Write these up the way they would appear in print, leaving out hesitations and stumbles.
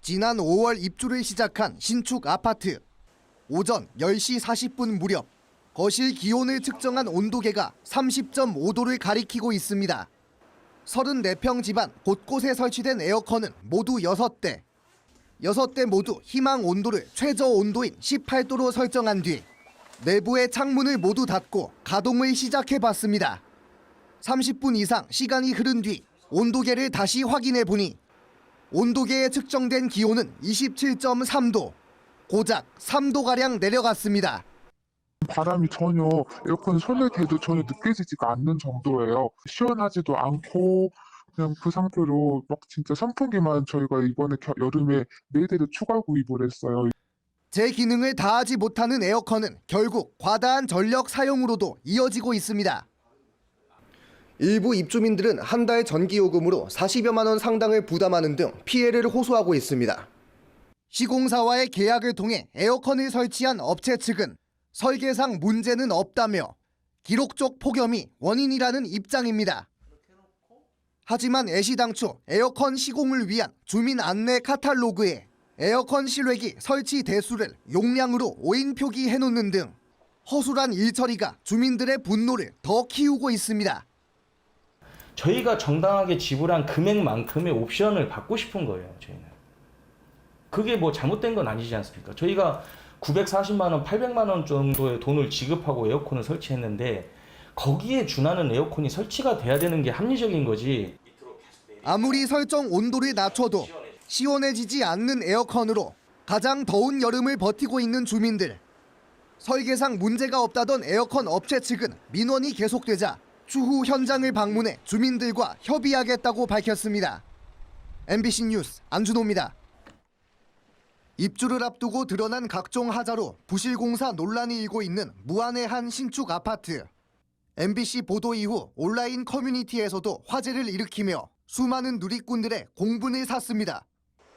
지난 5월 입주를 시작한 신축 아파트. 오전 10시 40분 무렵 거실 기온을 측정한 온도계가 30.5도를 가리키고 있습니다. 34평 집안 곳곳에 설치된 에어컨은 모두 6대. 6대 모두 희망 온도를 최저 온도인 18도로 설정한 뒤 내부의 창문을 모두 닫고 가동을 시작해봤습니다. 30분 이상 시간이 흐른 뒤 온도계를 다시 확인해 보니 온도계에 측정된 기온은 27.3도, 고작 3도가량 내려갔습니다. 바람이 전혀 에어컨 손을 대도 전혀 느껴지지가 않는 정도예요. 시원하지도 않고 그냥 그 상태로 막 진짜 선풍기만 저희가 이번에 여름에 4대를 추가 구입을 했어요. 제 기능을 다하지 못하는 에어컨은 결국 과다한 전력 사용으로도 이어지고 있습니다. 일부 입주민들은 한 달 전기요금으로 40여만 원 상당을 부담하는 등 피해를 호소하고 있습니다. 시공사와의 계약을 통해 에어컨을 설치한 업체 측은 설계상 문제는 없다며 기록적 폭염이 원인이라는 입장입니다. 하지만 애시당초 에어컨 시공을 위한 주민 안내 카탈로그에 에어컨 실외기 설치 대수를 용량으로 5인 표기해놓는 등 허술한 일처리가 주민들의 분노를 더 키우고 있습니다. 저희가 정당하게 지불한 금액만큼의 옵션을 받고 싶은 거예요, 저희는. 그게 뭐 잘못된 건 아니지 않습니까? 저희가 940만 원, 800만 원 정도의 돈을 지급하고 에어컨을 설치했는데 거기에 준하는 에어컨이 설치가 돼야 되는 게 합리적인 거지. 아무리 설정 온도를 낮춰도 시원해지지 않는 에어컨으로 가장 더운 여름을 버티고 있는 주민들. 설계상 문제가 없다던 에어컨 업체 측은 민원이 계속되자 추후 현장을 방문해 주민들과 협의하겠다고 밝혔습니다. MBC 뉴스 안준호입니다. 입주를 앞두고 드러난 각종 하자로 부실공사 논란이 일고 있는 무안의 한 신축 아파트. MBC 보도 이후 온라인 커뮤니티에서도 화제를 일으키며 수많은 누리꾼들의 공분을 샀습니다.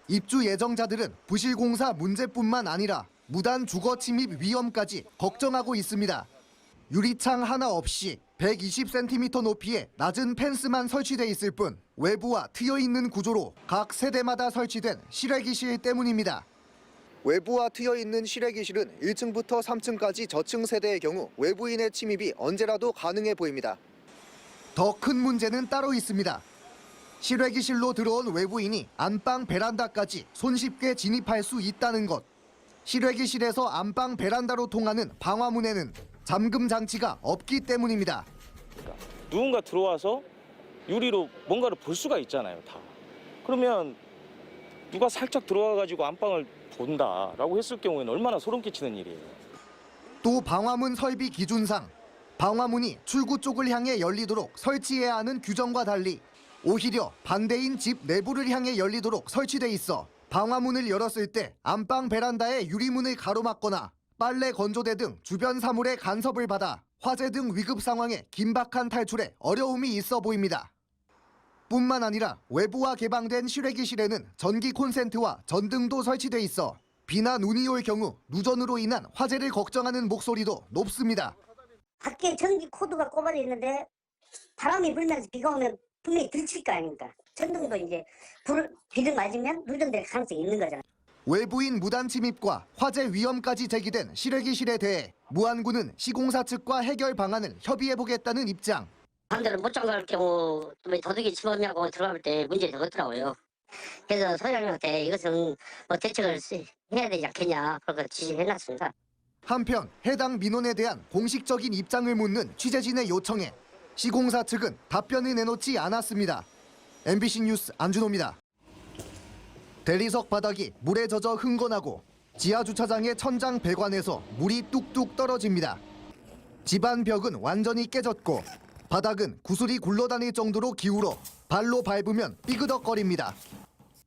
입주 예정자들은 부실공사 문제뿐만 아니라 무단 주거 침입 위험까지 걱정하고 있습니다. 유리창 하나 없이 120cm 높이의 낮은 펜스만 설치돼 있을 뿐 외부와 트여있는 구조로 각 세대마다 설치된 실외기실 때문입니다. 외부와 트여있는 실외기실은 1층부터 3층까지 저층 세대의 경우 외부인의 침입이 언제라도 가능해 보입니다. 더 큰 문제는 따로 있습니다. 실외기실로 들어온 외부인이 안방 베란다까지 손쉽게 진입할 수 있다는 것. 실외기실에서 안방 베란다로 통하는 방화문에는 잠금 장치가 없기 때문입니다. 누군가 들어와서 유리로 뭔가를 볼 수가 있잖아요, 다. 그러면 누가 살짝 들어와가지고 안방을 본다라고 했을 경우에는 얼마나 소름 끼치는 일이에요. 또 방화문 설비 기준상 방화문이 출구 쪽을 향해 열리도록 설치해야 하는 규정과 달리 오히려 반대인 집 내부를 향해 열리도록 설치돼 있어 방화문을 열었을 때 안방 베란다의 유리문을 가로막거나 빨래 건조대 등 주변 사물의 간섭을 받아 화재 등 위급 상황에 긴박한 탈출에 어려움이 있어 보입니다. 뿐만 아니라 외부와 개방된 실외기실에는 전기 콘센트와 전등도 설치돼 있어 비나 눈이 올 경우 누전으로 인한 화재를 걱정하는 목소리도 높습니다. 밖에 전기 코드가 꼽아져 있는데 바람이 불면서 비가 오면 분명히 들칠 거 아닙니까? 전등도 이제 비를 맞으면 누전될 가능성이 있는 거잖아요. 외부인 무단 침입과 화재 위험까지 제기된 실외기실에 대해 무안구는 시공사 측과 해결 방안을 협의해보겠다는 입장. 반대로 못 잠갈 경우 도둑이 침범하고 들어갈 때 문제가 되더라고요. 그래서 소장님한테 이것은 뭐 대책을 해야 되지 않겠냐 그렇게 지시해놨습니다. 한편 해당 민원에 대한 공식적인 입장을 묻는 취재진의 요청에 시공사 측은 답변을 내놓지 않았습니다. MBC 뉴스 안준호입니다. 대리석 바닥이 물에 젖어 흥건하고 지하 주차장의 천장 배관에서 물이 뚝뚝 떨어집니다. 집안 벽은 완전히 깨졌고 바닥은 구슬이 굴러다닐 정도로 기울어 발로 밟으면 삐그덕거립니다.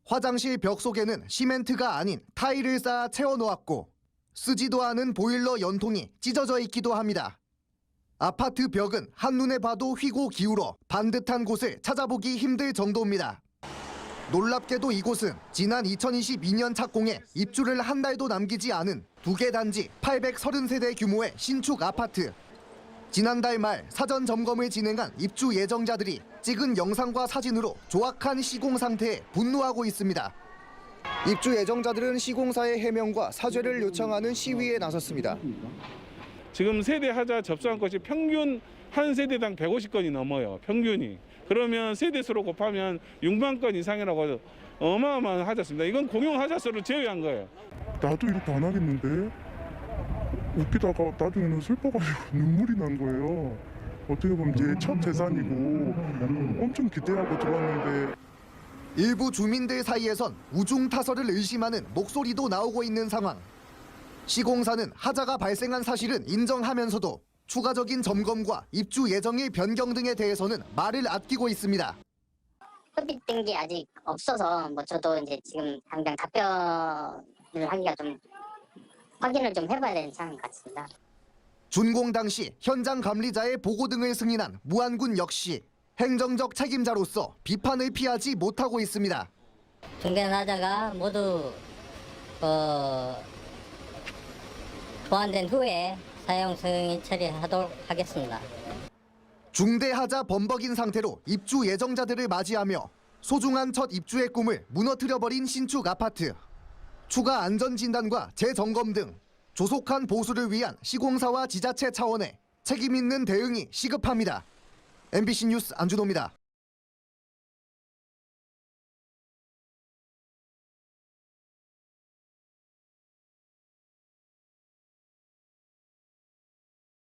화장실 벽 속에는 시멘트가 아닌 타일을 쌓아 채워놓았고 쓰지도 않은 보일러 연통이 찢어져 있기도 합니다. 아파트 벽은 한눈에 봐도 휘고 기울어 반듯한 곳을 찾아보기 힘들 정도입니다. 놀랍게도 이곳은 지난 2022년 착공에 입주를 한 달도 남기지 않은 2개 단지 830세대 규모의 신축 아파트. 지난달 말 사전 점검을 진행한 입주 예정자들이 찍은 영상과 사진으로 조악한 시공 상태에 분노하고 있습니다. 입주 예정자들은 시공사의 해명과 사죄를 요청하는 시위에 나섰습니다. 지금 세대 하자 접수한 것이 평균 한 세대당 150건이 넘어요. 평균이. 그러면 세대수로 곱하면 6만 건 이상이라고 해서 어마어마한 하자수입니다. 이건 공용 하자수를 제외한 거예요. 나도 이렇게 안 하겠는데? 웃기다가 나중에는 슬퍼가지고 눈물이 난 거예요. 어떻게 보면 제 첫 재산이고 엄청 기대하고 들어왔는데 일부 주민들 사이에선 우중타설을 의심하는 목소리도 나오고 있는 상황. 시공사는 하자가 발생한 사실은 인정하면서도 추가적인 점검과 입주 예정일 변경 등에 대해서는 말을 아끼고 있습니다. 협의된 게 아직 없어서 뭐 저도 이제 지금 당장 답변을 하기가 좀 확인을 좀 해봐야 되는 상황 같습니다. 준공 당시 현장 감리자의 보고 등을 승인한 무안군 역시 행정적 책임자로서 비판을 피하지 못하고 있습니다. 중대한 하자가 모두 보완된 후에 사용 승인 처리하도록 하겠습니다. 중대하자 범벅인 상태로 입주 예정자들을 맞이하며 소중한 첫 입주의 꿈을 무너뜨려버린 신축 아파트. 추가 안전진단과 재점검 등 조속한 보수를 위한 시공사와 지자체 차원의 책임 있는 대응이 시급합니다. MBC 뉴스 안준호입니다.